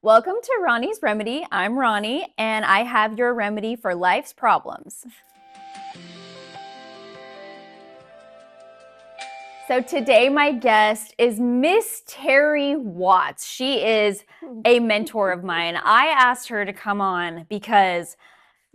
Welcome to Roni's Remedy. I'm Roni, and I have your remedy for life's problems. So today my guest is Miss Terri Watts. She is a mentor of mine. I asked her to come on because,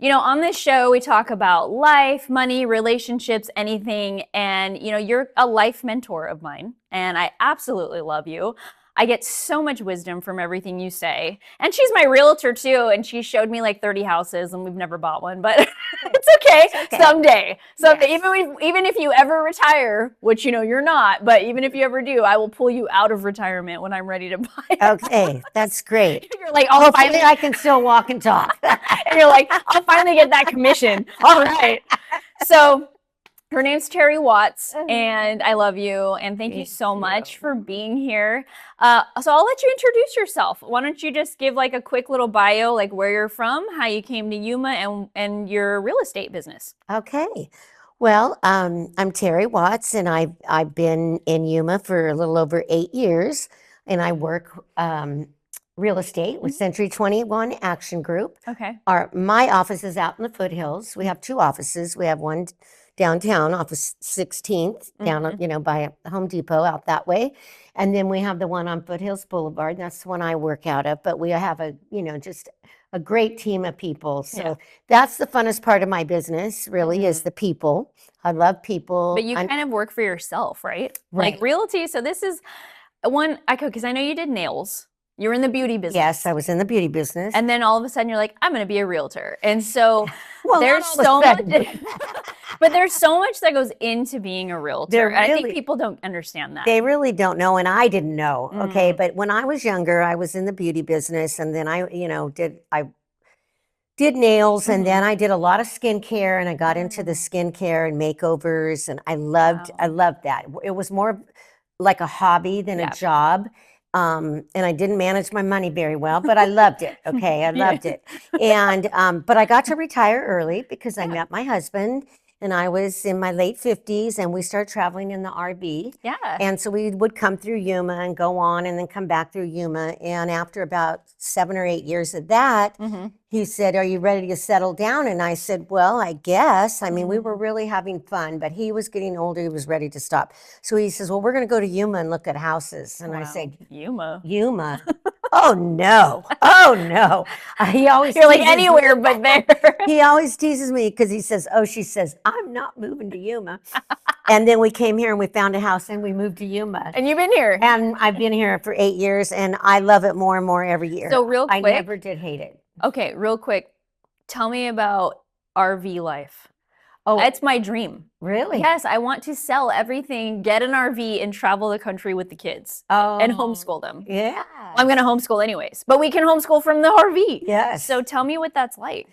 on this show we talk about life, money, relationships, anything, and you're a life mentor of mine, and I absolutely love you. I get so much wisdom from everything you say. And she's my realtor too, and she showed me like 30 houses and we've never bought one, but it's okay. Someday. Yes. Even if you ever retire, which you're not, but even if you ever do, I will pull you out of retirement when I'm ready to buy. Okay, that's great. You're like, oh, finally I can still walk and talk. And you're like, I'll finally get that commission. All right. So her name's Terri Watts, and I love you, and thank you so much for being here. So I'll let you introduce yourself. Why don't you just give like a quick little bio, like where you're from, how you came to Yuma, and your real estate business. Okay. Well, I'm Terri Watts, and I've been in Yuma for a little over 8 years, and I work real estate with Century 21 Action Group. Okay. My office is out in the foothills. We have 2 offices. We have one downtown off of 16th, down by Home Depot out that way. And then we have the one on Foothills Boulevard. That's the one I work out of. But we have just a great team of people. So that's the funnest part of my business, really, is the people. I love people. But you kind of work for yourself, right? Right. Like realty. So this is one, because I know you did nails. You were in the beauty business. Yes, I was in the beauty business. And then all of a sudden you're like, I'm going to be a realtor. And so there's so much, but there's so much that goes into being a realtor. And I think people don't understand that. They really don't know. And I didn't know. Okay. But when I was younger, I was in the beauty business, and then I did nails, and then I did a lot of skincare, and I got into the skincare and makeovers, and I loved that. It was more like a hobby than a job. And I didn't manage my money very well, but I loved it. Okay. I loved it. And, but I got to retire early because I met my husband, and I was in my late 50s, and we started traveling in the RV. Yeah. And so we would come through Yuma and go on and then come back through Yuma. And after about 7 or 8 years of that, he said, "Are you ready to settle down?" And I said, "Well, I guess." I mean, we were really having fun, but he was getting older. He was ready to stop. So he says, "Well, we're going to go to Yuma and look at houses." And I said, Yuma. Oh no. Oh no. He always You're like anywhere but there. He always teases me because he says, she says, "I'm not moving to Yuma." And then we came here and we found a house and we moved to Yuma. And you've been here. And I've been here for 8 years, and I love it more and more every year. So real quick. I never did hate it. Okay, real quick. Tell me about RV life. Oh, it's my dream. Really? Yes, I want to sell everything, get an RV, and travel the country with the kids. And homeschool them. Yeah. I'm going to homeschool anyways, but we can homeschool from the RV. Yes. So tell me what that's like.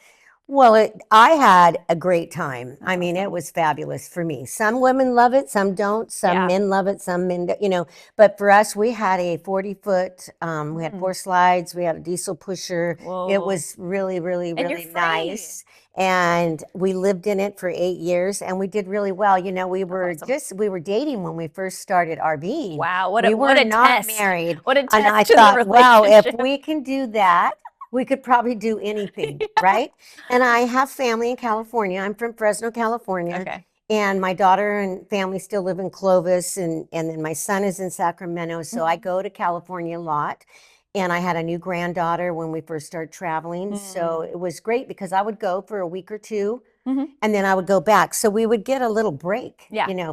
Well, I had a great time. I mean, it was fabulous for me. Some women love it, some don't. Some men love it, some men don't, But for us, we had a 40-foot, we had 4 slides, we had a diesel pusher. Whoa. It was really, really, really nice. And we lived in it for 8 years, and we did really well. We were we were dating when we first started RVing. Wow, we were not married. What a test. And I thought, wow, if we can do that, we could probably do anything, right? And I have family in California. I'm from Fresno, California. Okay. And my daughter and family still live in Clovis, and then my son is in Sacramento. So I go to California a lot. And I had a new granddaughter when we first started traveling. So it was great because I would go for a week or two, and then I would go back. So we would get a little break,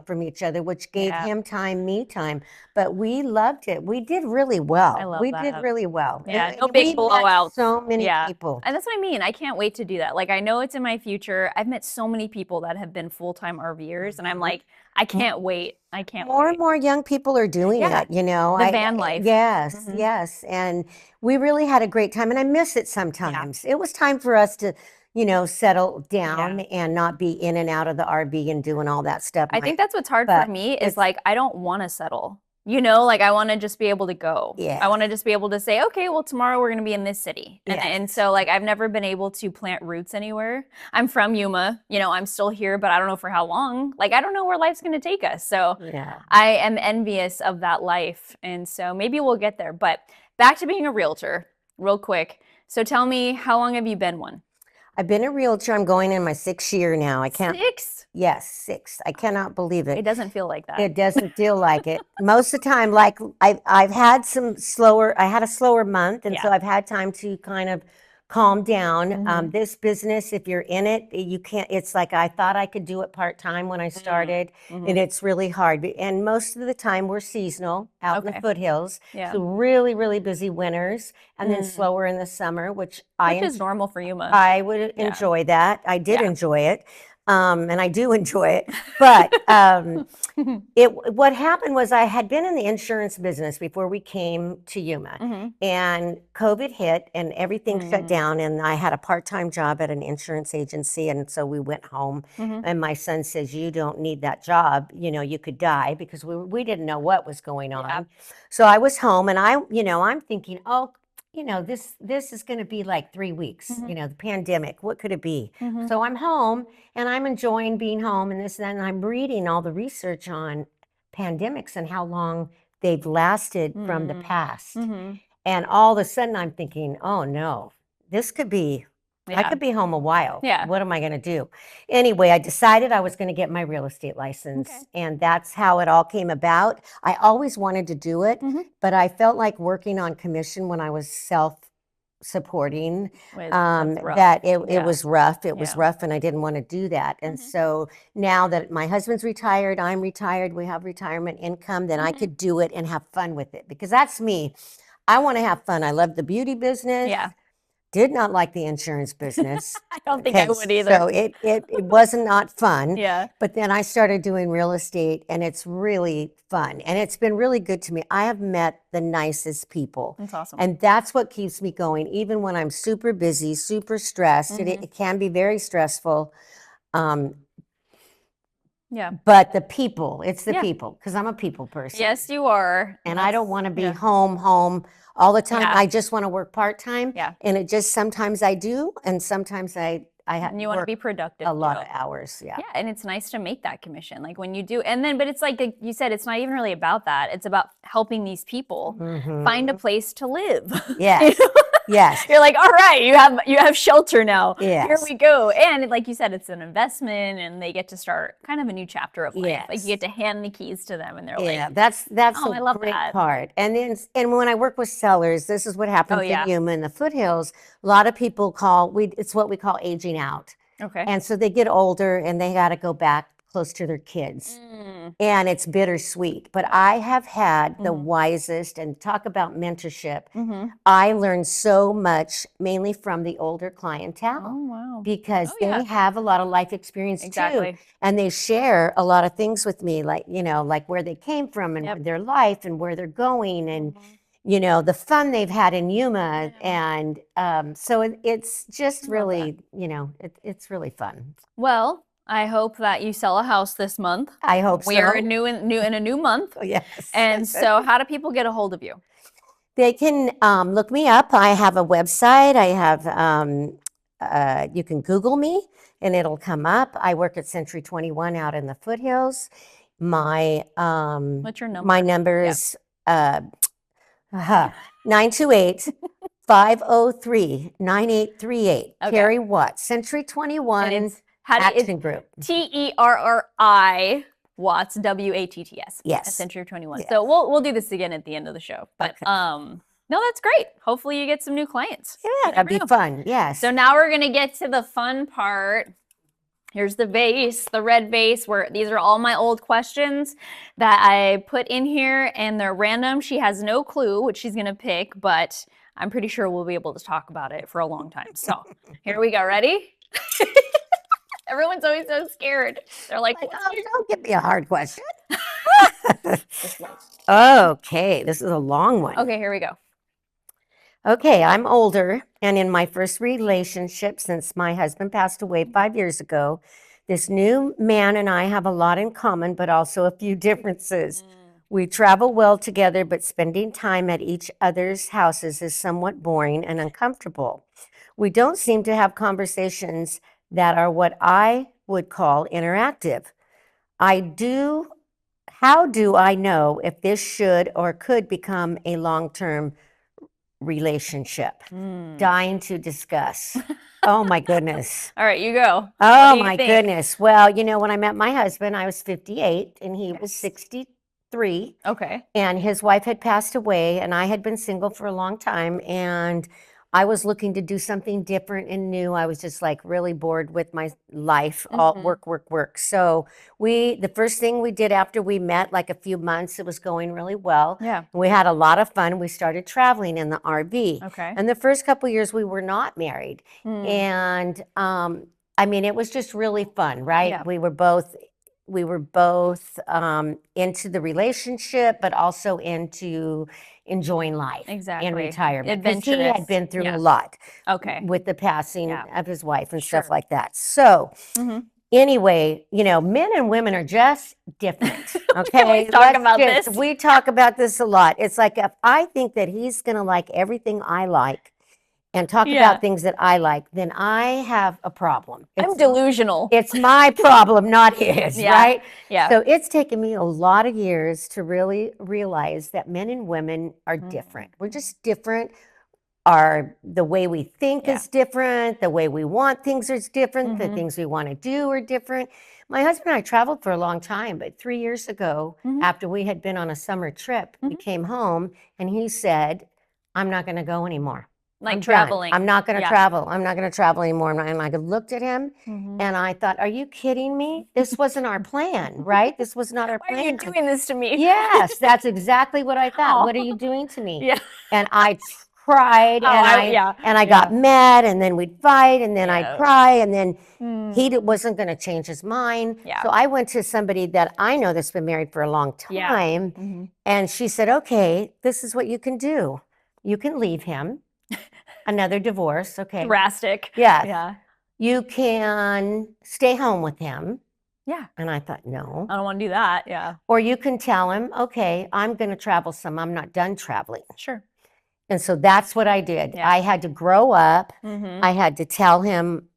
from each other, which gave him time, me time. But we loved it. We did really well. I love that. We did really well. Yeah, no big blowouts. So many people. And that's what I mean. I can't wait to do that. Like, I know it's in my future. I've met so many people that have been full-time RVers, and I'm like, I can't wait. I can't wait. More and more young people are doing it, The van life. Yes, yes. And we really had a great time, and I miss it sometimes. It was time for us to, settle down and not be in and out of the RV and doing all that stuff. I think that's what's hard for me is like, I don't want to settle. Like I want to just be able to go. Yeah. I want to just be able to say, okay, well, tomorrow we're going to be in this city. And so like, I've never been able to plant roots anywhere. I'm from Yuma, I'm still here, but I don't know for how long. Like, I don't know where life's going to take us. So I am envious of that life. And so maybe we'll get there. But back to being a realtor. real quick. So tell me, how long have you been one? I've been a realtor. I'm going in my 6th year now. I can't. 6? Yes, 6. I cannot believe it. It doesn't feel like that. It doesn't feel like it. Most of the time, like I've had some slower, I had a slower month, and so Yeah. I've had time to kind of calm down. Mhm. This business, if you're in it, you can't, it's like I thought I could do it part-time when I started, and Mhm. it's really hard. And most of the time we're seasonal out in the Okay. foothills. Yeah. So really, really busy winters, and then slower in the summer, which is normal for Yuma. I would Yeah. enjoy that. I did Yeah. enjoy it. And I do enjoy it. But what happened was I had been in the insurance business before we came to Yuma, Mhm. and COVID hit and everything shut Mm. down. And I had a part-time job at an insurance agency, and so we went home. Mhm. And my son says, "You don't need that job. You know, you could die," because we didn't know what was going on. Yeah. So I was home, and I'm thinking, oh, this is going to be like 3 weeks. Mhm. The pandemic. What could it be? Mhm. So I'm home and I'm enjoying being home and this, and I'm reading all the research on pandemics and how long they've lasted from the past. Mhm. And all of a sudden I'm thinking, oh no, this could be, I Yeah. could be home a while. Yeah. What am I going to do? Anyway, I decided I was going to get my real estate license, Okay. and that's how it all came about. I always wanted to do it, Mhm. but I felt like working on commission when I was self-supporting, That's rough. that it Yeah. was rough. It was Yeah. rough, and I didn't want to do that. And so now that my husband's retired, I'm retired, we have retirement income, then I could do it and have fun with it, because that's me. I want to have fun. I love the beauty business. Yeah. Did not like the insurance business. I don't think I Okay, would either. so it was not fun. Yeah. But then I started doing real estate, and it's really fun, and it's been really good to me. I have met the nicest people, That's awesome. and that's what keeps me going, even when I'm super busy, super stressed. It can be very stressful. Yeah. But the people, it's the Yeah. people, because I'm a people person. Yes, you are. And I don't want to be yeah. home all the time. Yeah. I just want to work part-time. Yeah. And it just, sometimes I do, and sometimes I And you want to work be productive a lot too. of hours. Yeah. Yeah, and it's nice to make that commission, like when you do, and then, but it's like you said, it's not even really about that. It's about helping these people find a place to live. Yes. Yes. You're like, all right, you have shelter now. Here Yes. we go. And like you said, it's an investment, and they get to start kind of a new chapter of life. Like Yes. you get to hand the keys to them, and they're Yeah, like, that's oh, I a love great that. part. And then, and when I work with sellers, this is what happens Oh, yeah. in Yuma in the foothills. A lot of people it's what we call aging out. Okay. And so they get older and they got to go back close to their kids. And it's bittersweet. But I have had the wisest, and talk about mentorship. I learned so much, mainly from the older clientele. Oh, wow. Because yeah. they have a lot of life experience Exactly. too. And they share a lot of things with me, like, like where they came from and their life and where they're going, and the fun they've had in Yuma. And so it's just really, it's really fun. Well, I hope that you sell a house this month. I hope so. We are in a new month. Oh, yes. And so how do people get a hold of you? They can look me up. I have a website. I have, you can Google me and it'll come up. I work at Century 21 out in the foothills. My What's your number? My number is 928-503-9838. Okay. Terri Watts, Century 21 Action Group. Terri Watts, WATTS. Yes. At Century 21. Yeah. So we'll do this again at the end of the show. But no, that's great. Hopefully you get some new clients. Yeah, that'd be fun. Yes. So now we're gonna get to the fun part. Here's the vase, the red vase, where these are all my old questions that I put in here, and they're random. She has no clue what she's gonna pick, but I'm pretty sure we'll be able to talk about it for a long time. So here we go. Ready? Everyone's always so scared. They're like, don't give me a hard question. Okay, this is a long one. Okay, here we go. Okay, I'm older, and in my first relationship since my husband passed away 5 years ago, this new man and I have a lot in common, but also a few differences. We travel well together, but spending time at each other's houses is somewhat boring and uncomfortable. We don't seem to have conversations that are what I would call interactive. How do I know if this should or could become a long-term relationship. Dying to discuss. Oh my goodness. All right, you go. Oh What do you my think? goodness. Well, when I met my husband, I was 58 and he was Yes. 63. Okay. And his wife had passed away, and I had been single for a long time. And I was looking to do something different and new. I was just like really bored with my life, all work, work, work. So the first thing we did after we met, like a few months, it was going really well. Yeah. We had a lot of fun. We started traveling in the RV. Okay. And the first couple years we were not married. And I mean, it was just really fun, right? Yeah. We were both into the relationship, but also into enjoying life Exactly. in retirement. Because he had Adventurous. been through Yeah. a lot Okay. with the passing Yeah. of his wife and Sure. stuff like that. So Mhm. anyway, men and women are just different. Okay. always talk about this. We talk about this a lot. It's like if I think that he's going to like everything I like and talk Yeah. about things that I like, then I have a problem. I'm delusional. It's my problem, not his, Yeah. right? Yeah. So it's taken me a lot of years to really realize that men and women are different. We're just different. The way we think is different. The way we want things is different. The things we want to do are different. My husband and I traveled for a long time, but 3 years ago, after we had been on a summer trip, we came home and he said, I'm not going to go anymore. Like I'm traveling. done. I'm not going to Yeah. travel. I'm not going to travel anymore. And I looked at him and I thought, are you kidding me? This wasn't our plan, right? This was not our Why plan. are you doing this to me? Yes, that's exactly what I thought. Aw. What are you doing to me? Yeah. And I cried Oh, and I got mad and then we'd fight and then I'd Yeah. cry and then he wasn't going to change his mind. Yeah. So I went to somebody that I know that's been married for a long Yeah. time and she said, okay, this is what you can do. You can leave him. Another divorce, okay. Drastic. Yes. Yeah. You can stay home with him. Yeah. And I thought, no. I don't want to do that. Yeah. Or you can tell him, okay, I'm going to travel some. I'm not done traveling. Sure. And so that's what I did. Yeah. I had to grow up. Mhm. I had to tell him,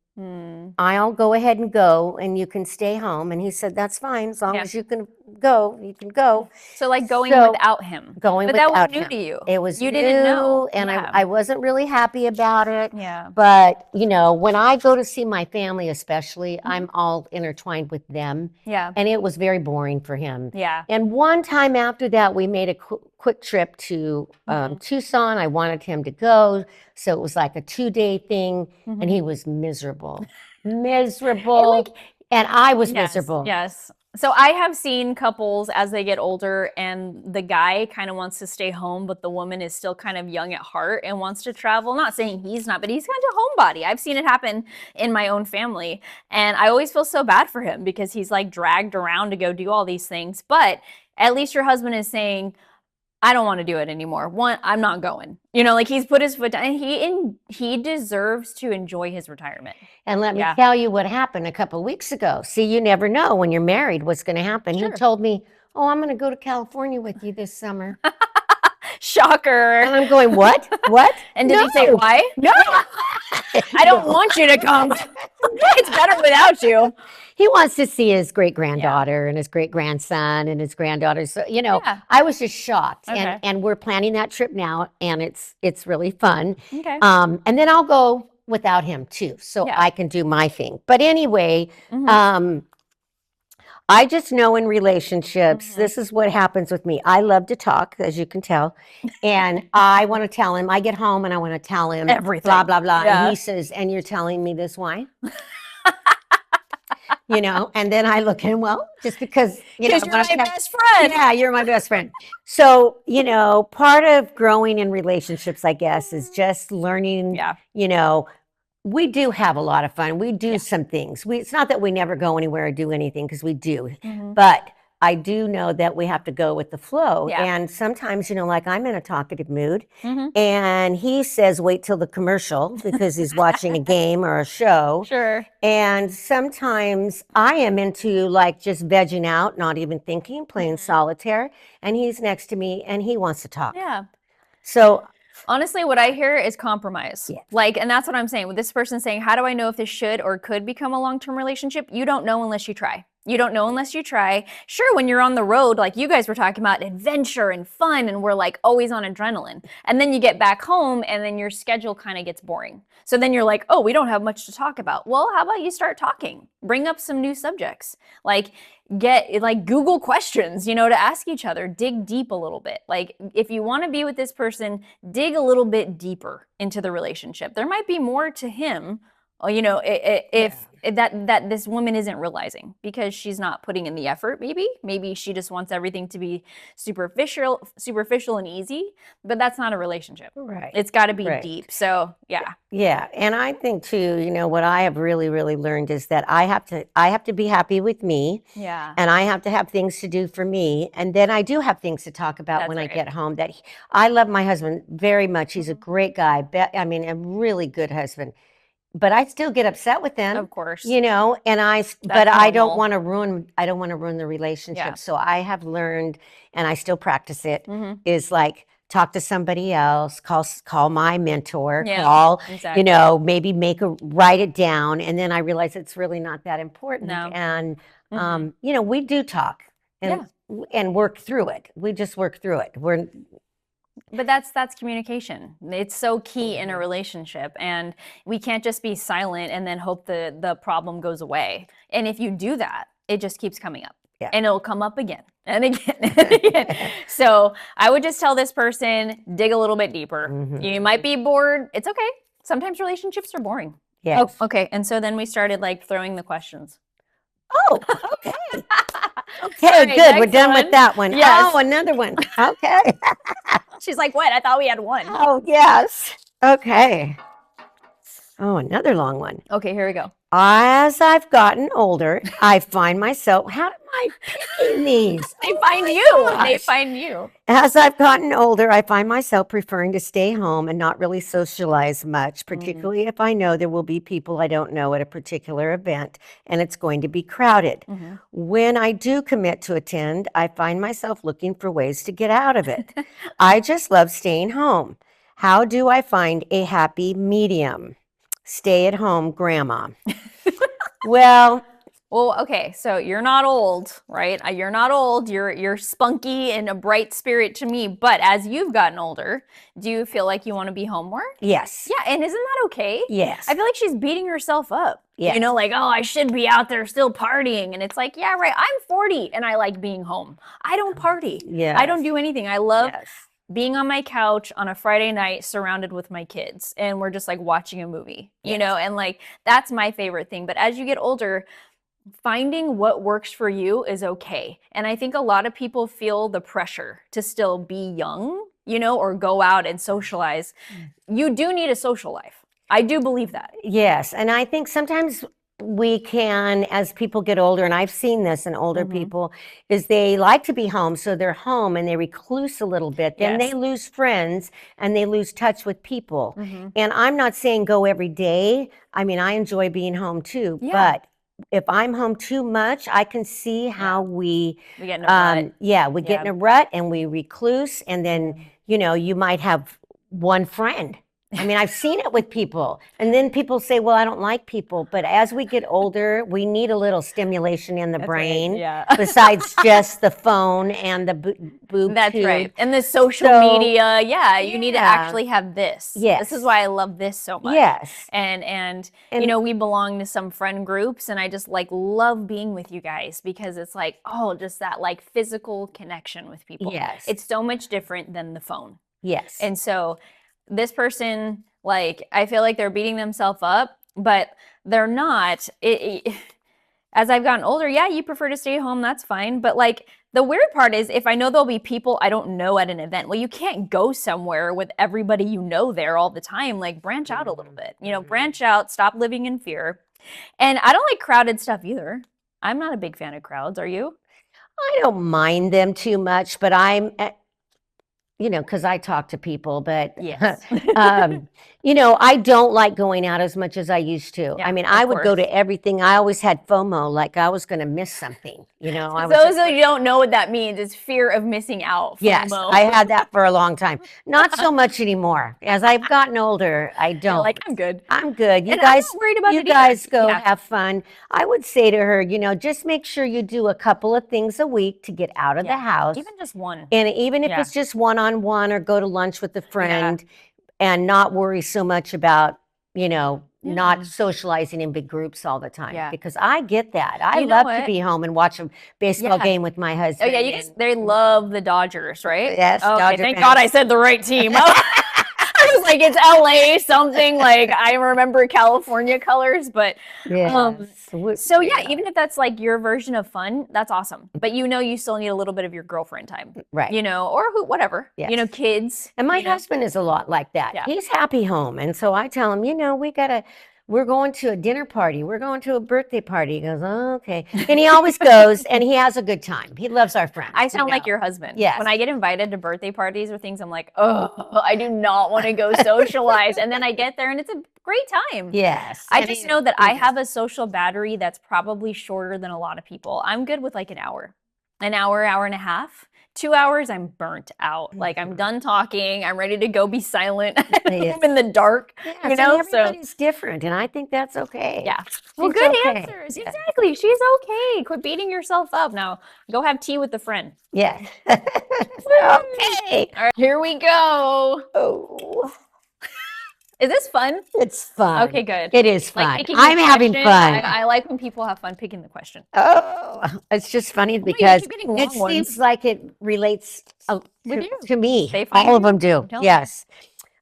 I'll go ahead and go and you can stay home. And he said, that's fine. As long as you can go, you can go. So like going without him. Going but without that was new him. to you. It was you new, didn't know. and Yeah. I wasn't really happy about it. Yeah. But, when I go to see my family especially, I'm all intertwined with them. Yeah. And it was very boring for him. Yeah. And one time after that, we made a quick trip to Tucson. I wanted him to go. So it was like a 2-day thing. And he was miserable. Miserable. And I was miserable. Yes. So I have seen couples as they get older and the guy kind of wants to stay home, but the woman is still kind of young at heart and wants to travel. Not saying he's not, but he's kind of a homebody. I've seen it happen in my own family. And I always feel so bad for him because he's like dragged around to go do all these things. But at least your husband is saying, I don't want to do it anymore. One, I'm not going. Like he's put his foot down and he deserves to enjoy his retirement. And let me tell you what happened a couple of weeks ago. See, you never know when you're married what's going to happen. Sure. He told me, oh, I'm going to go to California with you this summer. Shocker. And I'm going, what? What? And did he say why? No. I don't want you to come. It's better without you. He wants to see his great-granddaughter and his great-grandson and his granddaughter. So, I was just shocked. Okay. And we're planning that trip now, and it's really fun. Okay. And then I'll go without him too, so I can do my thing. But anyway, I just know in relationships, this is what happens with me. I love to talk, as you can tell, and I want to tell him. I get home and I want to tell him everything. Blah blah blah. Yeah. And he says, "And you're telling me this why?" And then I look at him. Well, just because you're my best friend. Yeah, you're my best friend. So part of growing in relationships, I guess, is just learning. Yeah. We do have a lot of fun. We do some things. It's not that we never go anywhere or do anything, because we do. But I do know that we have to go with the flow. Yeah. And sometimes, like I'm in a talkative mood and he says, wait till the commercial because he's watching a game or a show. Sure. And sometimes I am into like just vegging out, not even thinking, playing solitaire. And he's next to me and he wants to talk. Yeah. So honestly, what I hear is compromise. Yes. And that's what I'm saying. With this person saying, how do I know if this should or could become a long-term relationship? You don't know unless you try. You don't know unless you try. Sure, when you're on the road, like you guys were talking about adventure and fun, and we're like always on adrenaline. And then you get back home and then your schedule kind of gets boring. So then you're like, oh, we don't have much to talk about. Well, how about you start talking? Bring up some new subjects. Like get like Google questions, to ask each other. Dig deep a little bit. Like if you want to be with this person, dig a little bit deeper into the relationship. There might be more to him, if that this woman isn't realizing because she's not putting in the effort. Maybe she just wants everything to be superficial and easy, but that's not a relationship. Right. It's got to be deep. So yeah. And I think too, what I have really, really learned is that I have to be happy with me. Yeah. And I have to have things to do for me. And then I do have things to talk about when I get home. I love my husband very much. He's a great guy. I mean, a really good husband. But I still get upset with them, of course, and I don't want to ruin the relationship. Yeah. So I have learned, and I still practice it, is like talk to somebody else, call my mentor, exactly. Maybe write it down. And then I realize it's really not that important. No. And, we do talk and work through it. We just work through it. But that's communication. It's so key in a relationship, and we can't just be silent and then hope the problem goes away. And if you do that, it just keeps coming up. Yeah. And it'll come up again and again and again. So I would just tell this person, dig a little bit deeper. You might be bored. It's okay. Sometimes relationships are boring. Yeah. Oh, okay. And so then we started like throwing the questions. Oh, okay. Okay, right, good. We're done with that one. Yes. Oh, another one. Okay. She's like, what? I thought we had one. Oh, yes. Okay. Oh, another long one. Okay, here we go. As I've gotten older, I find myself, how am I picking these? They find you. They find you. As I've gotten older, I find myself preferring to stay home and not really socialize much, particularly if I know there will be people I don't know at a particular event and it's going to be crowded. When I do commit to attend, I find myself looking for ways to get out of it. I just love staying home. How do I find a happy medium? Stay at home, grandma. Well, okay. So you're not old, right? You're not old. You're spunky and a bright spirit to me. But as you've gotten older, do you feel like you want to be home more? Yes. Yeah. And isn't that okay? Yes. I feel like she's beating herself up. Yes. Like, oh, I should be out there still partying. And it's like, yeah, right. I'm 40 and I like being home. I don't party. Yeah. I don't do anything. I love being on my couch on a Friday night surrounded with my kids, and we're just like watching a movie, and like that's my favorite thing. But as you get older, finding what works for you is okay. And I think a lot of people feel the pressure to still be young, or go out and socialize. You do need a social life. I do believe that. Yes. And I think sometimes we can, as people get older, and I've seen this in older people, is they like to be home, so they're home and they recluse a little bit. Then they lose friends and they lose touch with people. And I'm not saying go every day. I mean, I enjoy being home too, but if I'm home too much, I can see how we get in a rut. We get in a rut and we recluse, and then you might have one friend. I mean, I've seen it with people. And then people say, well, I don't like people. But as we get older, we need a little stimulation in the brain. Right. Besides just the phone and the boob That's tube. right. And the social media. You need to actually have this. Yes. This is why I love this so much. Yes. And we belong to some friend groups, and I just like love being with you guys because it's like, just that like physical connection with people. Yes. It's so much different than the phone. Yes. And so this person, like, I feel like they're beating themselves up, but they're not. As I've gotten older, you prefer to stay home, that's fine. But like the weird part is if I know there'll be people I don't know at an event, well, you can't go somewhere with everybody there all the time. Like branch out a little bit, branch out, stop living in fear. And I don't like crowded stuff either. I'm not a big fan of crowds. Are you? I don't mind them too much, but because I talk to people, but Yes. I don't like going out as much as I used to. Yeah, I mean, of I would go course. to everything. I always had FOMO, like I was going to miss something. I was Those of you who don't know what that means, it's fear of missing out, Yes, FOMO. I had that for a long time. Not so much anymore. As I've gotten older, I You're like, don't. I'm good. I'm good. And I'm not worried about You it either. guys go Yeah. have fun. I would say to her, just make sure you do a couple of things a week to get out of the Yeah. house. Even just one. And even if Yeah. it's just one-on-one or go to lunch with a Yeah. friend and not worry so much about, Yeah. not socializing in big groups all the time. Yeah. Because I get that. I You know love to what? be home and watch a baseball Yeah. game with my Oh husband. yeah, you guys, they love the Dodgers, right? Yes, Okay, Dodger thank fans. God I said the right team. I was like, it's LA something, like I remember California colors, but Yes. so yeah, even if that's like your version of fun, that's awesome. But you still need a little bit of your girlfriend time. Right. Or whatever. Yes. Kids. And my husband is a lot like that. Yeah. He's happy home. And so I tell him, we're going to a dinner party. We're going to a birthday party. He goes, oh, okay. And he always goes and he has a good time. He loves our friends. I sound like your husband. Yes. When I get invited to birthday parties or things, I'm like, oh, I do not want to go socialize. And then I get there and it's a great time. Yes. I just know that I have a social battery that's probably shorter than a lot of people. I'm good with like an hour, hour and a half. 2 hours, I'm burnt out. Like I'm done talking. I'm ready to go be silent. I'm in the dark. Yes, everybody's different, and I think that's okay. Yeah. Well, good answers. Yeah. Exactly. She's okay. Quit beating yourself up. Now go have tea with a friend. Yes. Okay. All right. Here we go. Oh. Is this fun? It's fun. Okay, good. It is fun. Like I'm having fun. I like when people have fun picking the question. Oh, it's just funny because it seems like it relates to me. All of them do. Yes.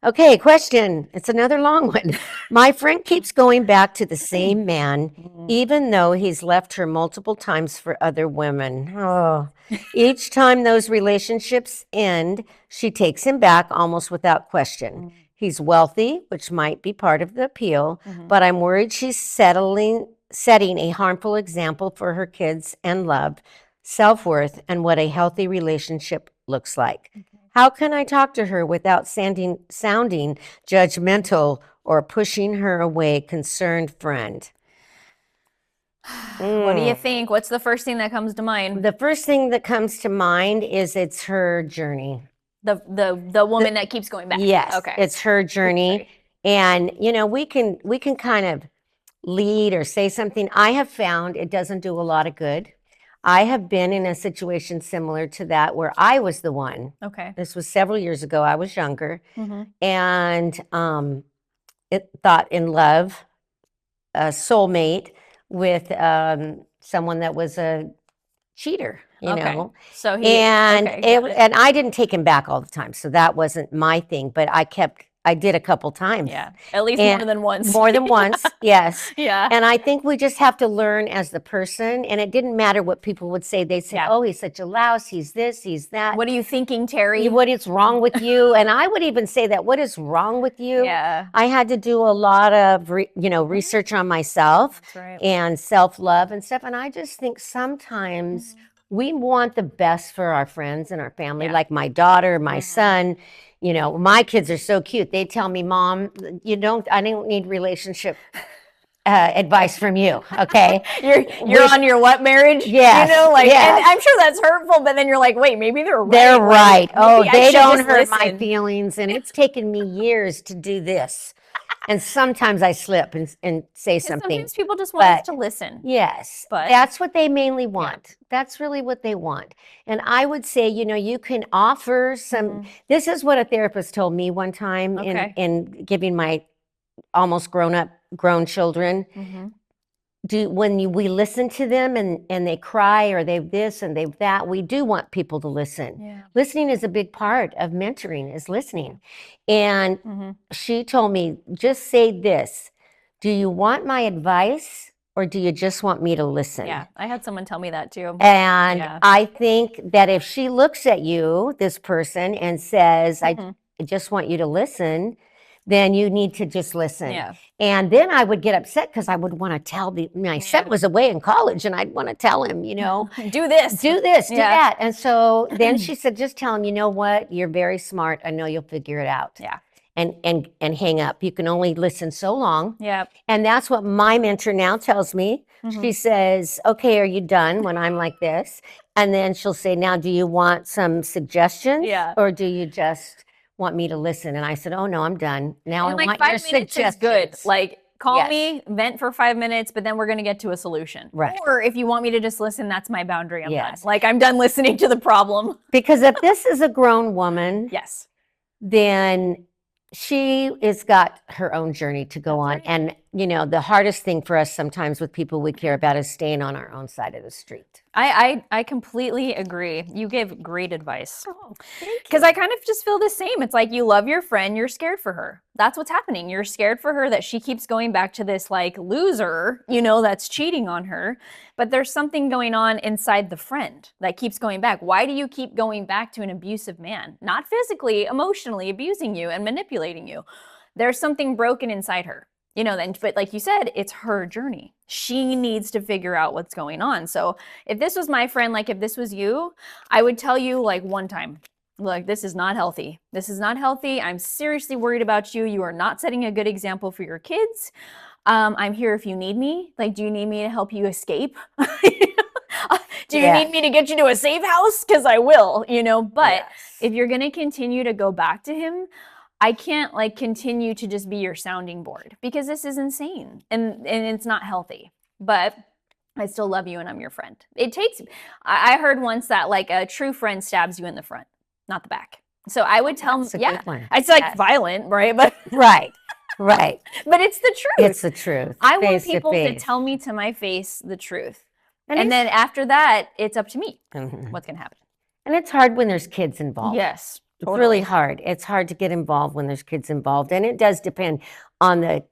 Okay, question. It's another long one. My friend keeps going back to the same man, even though he's left her multiple times for other women. Oh, each time those relationships end, she takes him back almost without question. He's wealthy, which might be part of the appeal, but I'm worried she's setting a harmful example for her kids and love, self-worth, and what a healthy relationship looks like. How can I talk to her without sounding judgmental or pushing her away, concerned friend? What do you think? What's the first thing that comes to mind? The first thing that comes to mind is it's her journey. The woman that keeps going back. Yes. Okay. It's her journey. Okay. And we can kind of lead or say something. I have found it doesn't do a lot of good. I have been in a situation similar to that where I was the one. Okay. This was several years ago. I was younger. And it thought in love, a soulmate with someone that was a cheater, you know. So and I didn't take him back all the time, so that wasn't my thing. But I did a couple times. Yeah, at least more than once. More than once, yes. Yeah. And I think we just have to learn as the person. And it didn't matter what people would say. They'd say, "Oh, he's such a louse. He's this. He's that." What are you thinking, Terri? What is wrong with you? And I would even say that. What is wrong with you? Yeah. I had to do a lot of research on myself and self-love and stuff. And I just think sometimes we want the best for our friends and our family, like my daughter, my son. My kids are so cute. They tell me, Mom, I don't need relationship advice from you. Okay. You're on your what marriage? Yes. And I'm sure that's hurtful, but then you're like, wait, maybe they're right. They're right. Oh, they don't hurt my feelings. And it's taken me years to do this. And sometimes I slip and say something. Sometimes people just want us to listen. Yes, but that's what they mainly want. Yeah. That's really what they want. And I would say, you can offer some. This is what a therapist told me one time in giving my almost grown children. We listen to them and they cry or they've this and they've that, we do want people to listen. Yeah. Listening is a big part of mentoring, is listening. And she told me, just say this: do you want my advice or do you just want me to listen? Yeah, I had someone tell me that too. And I think that if she looks at you, this person, and says, I just want you to listen, then you need to just listen. Yeah. And then I would get upset because I would want to tell my son was away in college, and I'd want to tell him, do this, do that. And so then she said, just tell him, you know what? You're very smart. I know you'll figure it out. Yeah. And hang up. You can only listen so long. Yeah. And that's what my mentor now tells me. She says, okay, are you done when I'm like this? And then she'll say, now, do you want some suggestions? Yeah. Or do you just want me to listen? And I said, oh no, I'm done. Now and I like want 5 your minutes suggestions. is good. Like call me, vent for 5 minutes, but then we're going to get to a solution. Right. Or if you want me to just listen, that's my boundary. I'm done. Like I'm done listening to the problem. Because if this is a grown woman, yes, then she has got her own journey to go on. Right. And, the hardest thing for us sometimes with people we care about is staying on our own side of the street. I completely agree. You give great advice. Oh, because I kind of just feel the same. It's like you love your friend, you're scared for her. That's what's happening. You're scared for her that she keeps going back to this like loser, that's cheating on her. But there's something going on inside the friend that keeps going back. Why do you keep going back to an abusive man? Not physically, emotionally abusing you and manipulating you. There's something broken inside her. But like you said, it's her journey. She needs to figure out what's going on. So if this was my friend, like if this was you, I would tell you like one time, like, this is not healthy. This is not healthy. I'm seriously worried about you. You are not setting a good example for your kids. I'm here if you need me. Like, do you need me to help you escape? Do you need me to get you to a safe house? Because I will, but if you're going to continue to go back to him, I can't like continue to just be your sounding board because this is insane and it's not healthy, but I still love you and I'm your friend. I heard once that like a true friend stabs you in the front, not the back. So I would tell them, it's like violent, right? But right. But it's the truth. It's the truth. I want people to tell me to my face the truth. And then after that, it's up to me what's going to happen. And it's hard when there's kids involved. Yes. Totally. It's really hard. It's hard to get involved when there's kids involved. And it does depend on the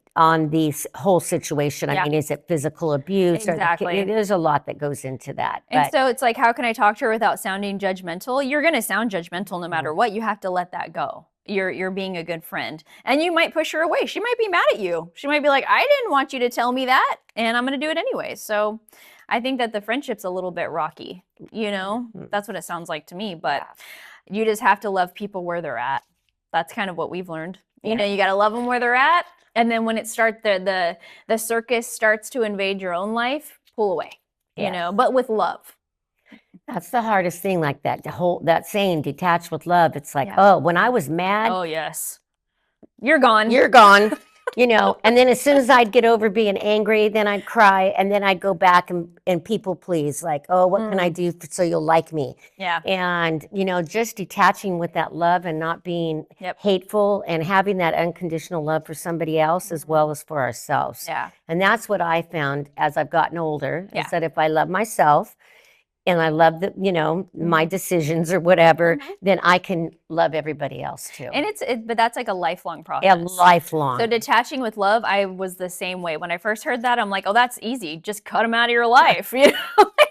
whole situation. I mean, is it physical abuse? Exactly. There's a lot that goes into that. And so it's like, how can I talk to her without sounding judgmental? You're going to sound judgmental no matter what. You have to let that go. You're being a good friend. And you might push her away. She might be mad at you. She might be like, I didn't want you to tell me that, and I'm going to do it anyway. So I think that the friendship's a little bit rocky. That's what it sounds like to me. But you just have to love people where they're at. That's kind of what we've learned. You got to love them where they're at. And then when it starts, the circus starts to invade your own life, pull away, but with love. That's the hardest thing, like that saying, detach with love. It's like, oh, when I was mad. Oh, yes. You're gone. You're gone. And then as soon as I'd get over being angry, then I'd cry, and then I'd go back and people please, like, oh, what can I do so you'll like me? Yeah. And, just detaching with that love and not being hateful and having that unconditional love for somebody else as well as for ourselves. Yeah. And that's what I found as I've gotten older, is that if I love myself and I love my decisions or whatever, then I can love everybody else too. And but that's like a lifelong process. Yeah, lifelong. So detaching with love, I was the same way. When I first heard that, I'm like, oh, that's easy. Just cut them out of your life,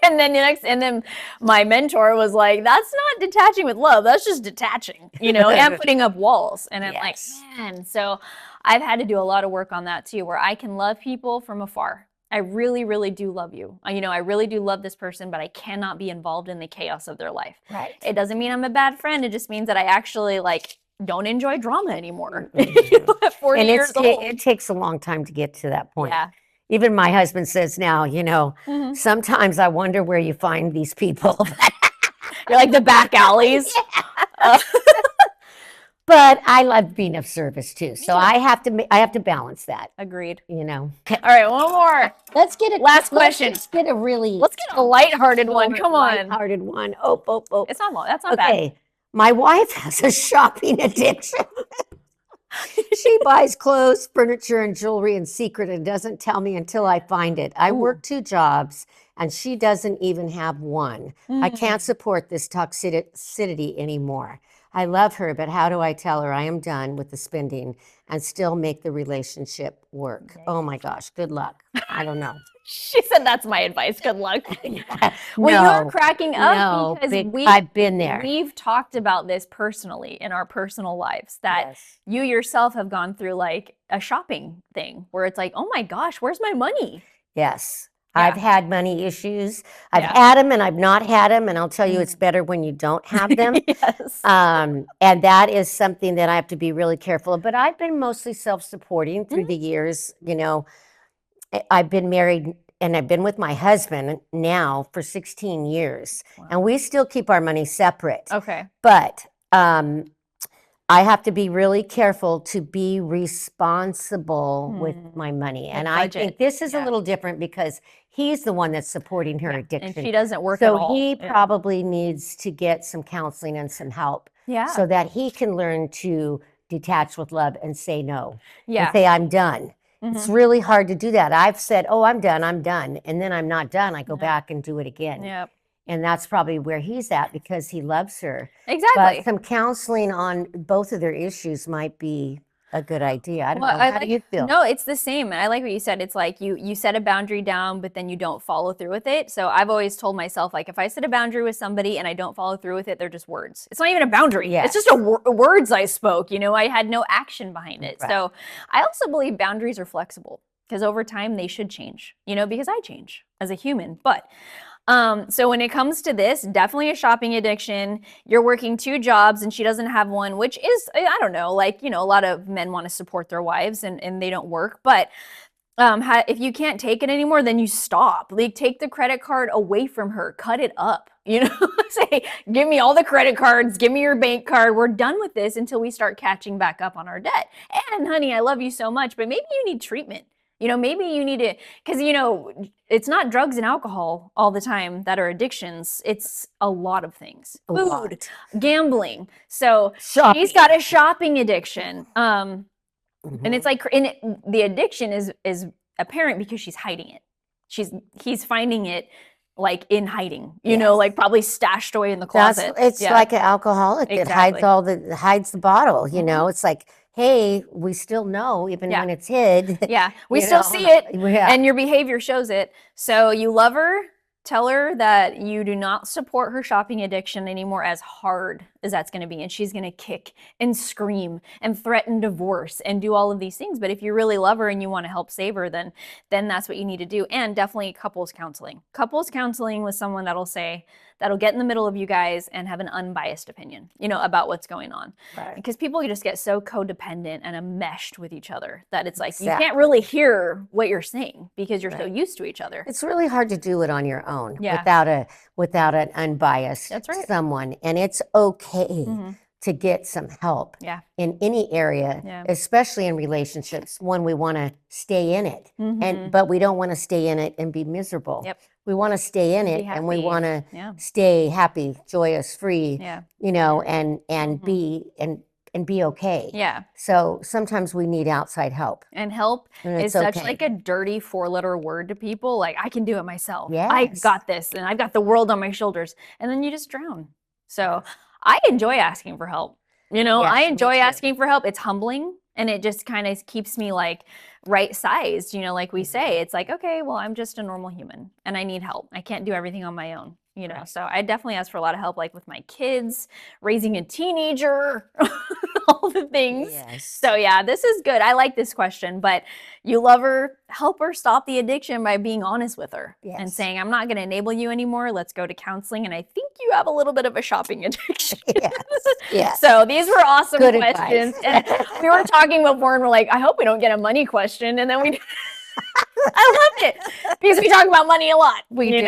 And then my mentor was like, that's not detaching with love. That's just detaching, and putting up walls. And I'm like, man. So I've had to do a lot of work on that too, where I can love people from afar. I really, really do love you. I really do love this person, but I cannot be involved in the chaos of their life. Right. It doesn't mean I'm a bad friend. It just means that I actually don't enjoy drama anymore. At 40 years old. It takes a long time to get to that point. Yeah. Even my husband says now, sometimes I wonder where you find these people. You're like the back alleys. But I love being of service too, so I have to balance that. Agreed. Okay. All right, one more. Let's get it. Last question. Let's get a lighthearted one. Come on. Lighthearted one. Oh. It's not long. That's not bad. Okay. My wife has a shopping addiction. She buys clothes, furniture, and jewelry in secret and doesn't tell me until I find it. I work 2 jobs, and she doesn't even have one. I can't support this toxicity anymore. I love her, but how do I tell her I am done with the spending and still make the relationship work? Oh my gosh, good luck. I don't know. She said that's my advice. Good luck. Well, No, you're cracking up no, because I've been there. We've talked about this personally in our personal lives, that Yes. you yourself have gone through like a shopping thing where it's like, oh my gosh, where's my money? Yes. Yeah. I've had money issues. I've Yeah. had them and I've not had them, and I'll tell you it's better when you don't have them. Yes. And that is something that I have to be really careful of. But I've been mostly self-supporting through the years. You know, I've been married and I've been with my husband now for 16 years, and we still keep our money separate. Okay. But I have to be really careful to be responsible with my money. And I think this is a little different because he's the one that's supporting her addiction. And she doesn't work at all. So he probably needs to get some counseling and some help so that he can learn to detach with love and say no. And say, I'm done. It's really hard to do that. I've said, oh, I'm done. And then I'm not done. I go back and do it again. Yep. And that's probably where he's at because he loves her. Exactly. But some counseling on both of their issues might be a good idea. I don't know. How do you feel? No, it's the same. I like what you said. It's like you set a boundary down, but then you don't follow through with it. So I've always told myself, like, if I set a boundary with somebody and I don't follow through with it, they're just words. It's not even a boundary. It's just words I spoke. You know, I had no action behind it. Right. So I also believe boundaries are flexible because over time they should change, you know, because I change as a human. But so when it comes to this, definitely a shopping addiction. You're working 2 jobs and she doesn't have one, which is, I don't know, like, you know, a lot of men want to support their wives and they don't work. But if you can't take it anymore, then you stop. Like, take the credit card away from her, cut it up, you know, say, give me all the credit cards, give me your bank card. We're done with this until we start catching back up on our debt. And honey, I love you so much, but maybe you need treatment. You know, maybe you need to, because, you know, it's not drugs and alcohol all the time that are addictions. It's a lot of things. Food, gambling. So she's got a shopping addiction. And it's like, the addiction is apparent because she's hiding it. He's finding it like in hiding, you know, like probably stashed away in the closet. It's like an alcoholic that hides the bottle, you know. It's like, hey, we still know even when it's hid. Yeah, we still see it, and your behavior shows it. So you love her. Tell her that you do not support her shopping addiction anymore, as hard as that's going to be. And she's going to kick and scream and threaten divorce and do all of these things. But if you really love her and you want to help save her, then that's what you need to do. And definitely couples counseling. Couples counseling with someone that'll get in the middle of you guys and have an unbiased opinion, you know, about what's going on. Right. Because people just get so codependent and enmeshed with each other that it's like you can't really hear what you're saying because you're so used to each other. It's really hard to do it on your own without an unbiased someone. And it's okay to get some help in any area, especially in relationships when we want to stay in it. But we don't want to stay in it and be miserable. We want to stay in it and we want to stay happy, joyous, free, you know, and be okay. Yeah. So sometimes we need outside help. And help is such like a dirty 4-letter word to people. Like, I can do it myself. I got this and I've got the world on my shoulders. And then you just drown. So I enjoy asking for help. You know, I enjoy asking for help. It's humbling and it just kind of keeps me like right sized, you know, like we say. It's like, okay, well, I'm just a normal human and I need help. I can't do everything on my own. You know, so I definitely ask for a lot of help, like with my kids, raising a teenager, all the things. So yeah, this is good. I like this question, but you love her, help her stop the addiction by being honest with her and saying, I'm not going to enable you anymore. Let's go to counseling. And I think you have a little bit of a shopping addiction. So these were awesome questions. And we were talking before and we're like, I hope we don't get a money question. And then we I loved it because we talk about money a lot. We do.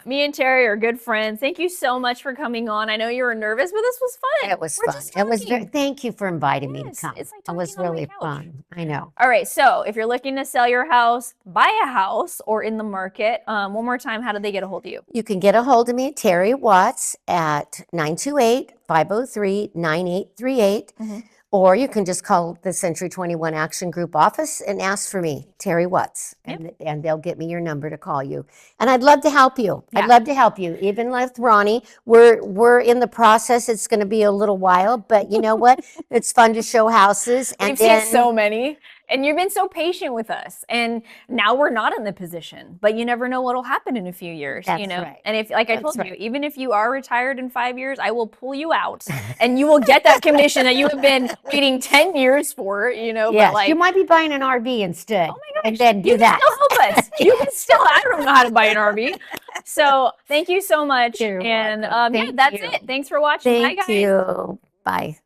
Me and Terri are good friends. Thank you so much for coming on. I know you were nervous, but this was fun. It was fun. It was thank you for inviting me to come. It's like it was really fun. I know. All right. So if you're looking to sell your house, buy a house, or in the market, one more time, how do they get a hold of you? You can get a hold of me, Terri Watts, at 928-503-9838. Or you can just call the Century 21 Action Group office and ask for me, Terri Watts, and they'll get me your number to call you. And I'd love to help you. Yeah. I'd love to help you. Even with Roni, we're in the process. It's going to be a little while, but you know what? It's fun to show houses. And We've seen so many, and you've been so patient with us. And now we're not in the position, but you never know what'll happen in a few years. That's you know, right. and if, like I told That's you, even if you are retired in 5 years, I will pull you out, and you will get that commission that you have been waiting 10 years for. You know, Yes, but like you might be buying an RV instead. oh my gosh, and then do you that. can still help us. You can still. I don't know how to buy an RV. So thank you so much. You're and welcome. yeah, Thank that's you. it. Thanks for watching. Bye, Thank guys. you. Bye.